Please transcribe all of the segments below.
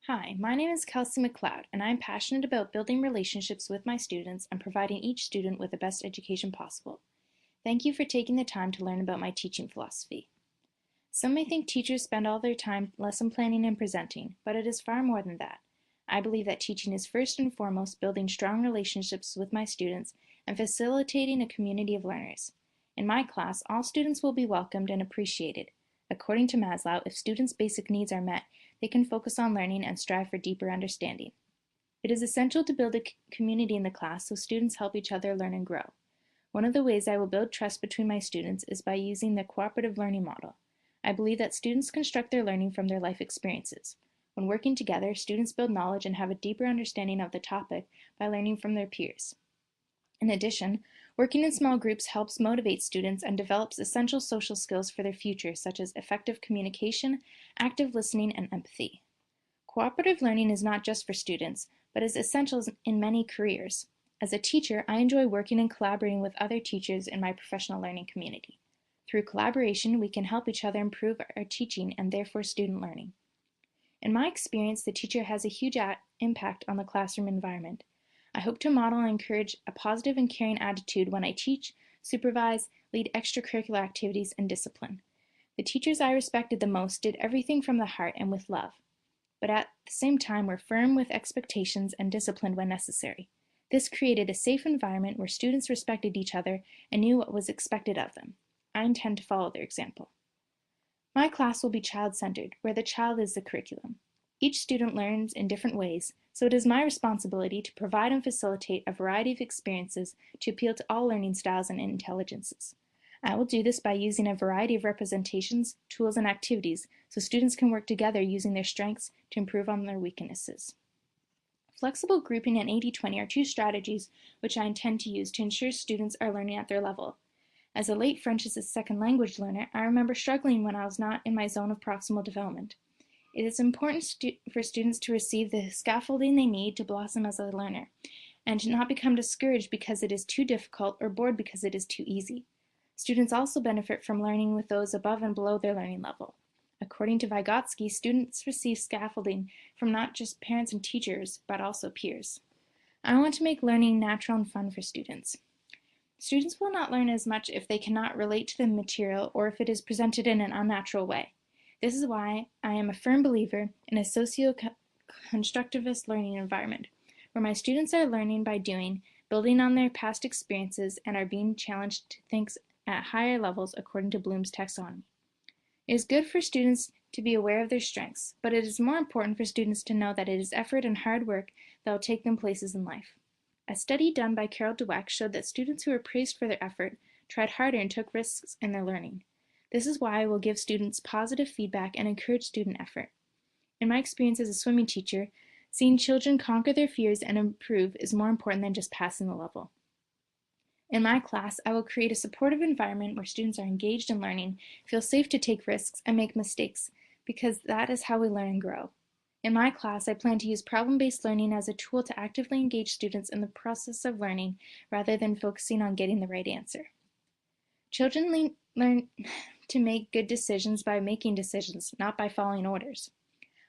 Hi, my name is Kelsey McLeod, and I'm passionate about building relationships with my students and providing each student with the best education possible. Thank you for taking the time to learn about my teaching philosophy. Some may think teachers spend all their time lesson planning and presenting, but it is far more than that. I believe that teaching is first and foremost building strong relationships with my students and facilitating a community of learners. In my class, all students will be welcomed and appreciated. According to Maslow, if students' basic needs are met, they can focus on learning and strive for deeper understanding. It is essential to build a community in the class so students help each other learn and grow. One of the ways I will build trust between my students is by using the cooperative learning model. I believe that students construct their learning from their life experiences. When working together, students build knowledge and have a deeper understanding of the topic by learning from their peers. In addition, working in small groups helps motivate students and develops essential social skills for their future, such as effective communication, active listening, and empathy. Cooperative learning is not just for students, but is essential in many careers. As a teacher, I enjoy working and collaborating with other teachers in my professional learning community. Through collaboration, we can help each other improve our teaching and therefore student learning. In my experience, the teacher has a huge impact on the classroom environment. I hope to model and encourage a positive and caring attitude when I teach, supervise, lead extracurricular activities, and discipline. The teachers I respected the most did everything from the heart and with love, but at the same time were firm with expectations and disciplined when necessary. This created a safe environment where students respected each other and knew what was expected of them. I intend to follow their example. My class will be child-centered, where the child is the curriculum. Each student learns in different ways, so it is my responsibility to provide and facilitate a variety of experiences to appeal to all learning styles and intelligences. I will do this by using a variety of representations, tools, and activities so students can work together using their strengths to improve on their weaknesses. Flexible grouping and 80-20 are two strategies which I intend to use to ensure students are learning at their level. As a late French as a second language learner, I remember struggling when I was not in my zone of proximal development. It is important for students to receive the scaffolding they need to blossom as a learner, and to not become discouraged because it is too difficult or bored because it is too easy. Students also benefit from learning with those above and below their learning level. According to Vygotsky, students receive scaffolding from not just parents and teachers, but also peers. I want to make learning natural and fun for students. Students will not learn as much if they cannot relate to the material or if it is presented in an unnatural way. This is why I am a firm believer in a socio-constructivist learning environment, where my students are learning by doing, building on their past experiences, and are being challenged to think at higher levels according to Bloom's taxonomy. It is good for students to be aware of their strengths, but it is more important for students to know that it is effort and hard work that will take them places in life. A study done by Carol Dweck showed that students who were praised for their effort tried harder and took risks in their learning. This is why I will give students positive feedback and encourage student effort. In my experience as a swimming teacher, seeing children conquer their fears and improve is more important than just passing the level. In my class, I will create a supportive environment where students are engaged in learning, feel safe to take risks, and make mistakes, because that is how we learn and grow. In my class, I plan to use problem-based learning as a tool to actively engage students in the process of learning rather than focusing on getting the right answer. Children learn to make good decisions by making decisions, not by following orders.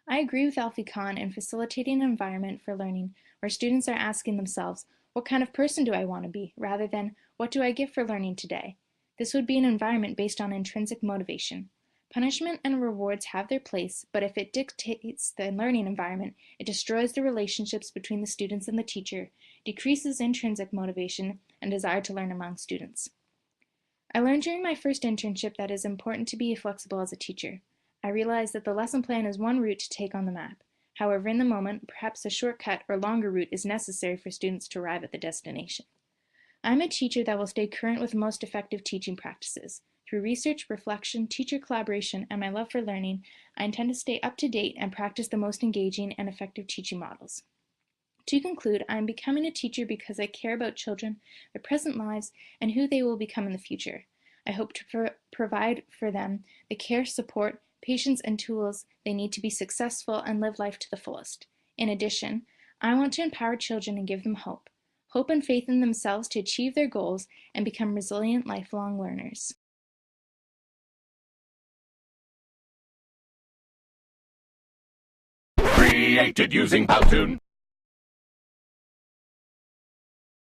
I agree with Alfie Kahn in facilitating an environment for learning where students are asking themselves, what kind of person do I want to be, rather than, what do I get for learning today? This would be an environment based on intrinsic motivation. Punishment and rewards have their place, but if it dictates the learning environment, it destroys the relationships between the students and the teacher, decreases intrinsic motivation and desire to learn among students. I learned during my first internship that it is important to be flexible as a teacher. I realized that the lesson plan is one route to take on the map. However, in the moment, perhaps a shortcut or longer route is necessary for students to arrive at the destination. I'm a teacher that will stay current with the most effective teaching practices. Through research, reflection, teacher collaboration, and my love for learning, I intend to stay up to date and practice the most engaging and effective teaching models. To conclude, I am becoming a teacher because I care about children, their present lives, and who they will become in the future. I hope to provide for them the care, support, patience, and tools they need to be successful and live life to the fullest. In addition, I want to empower children and give them hope and faith in themselves to achieve their goals and become resilient, lifelong learners. created using Powtoon.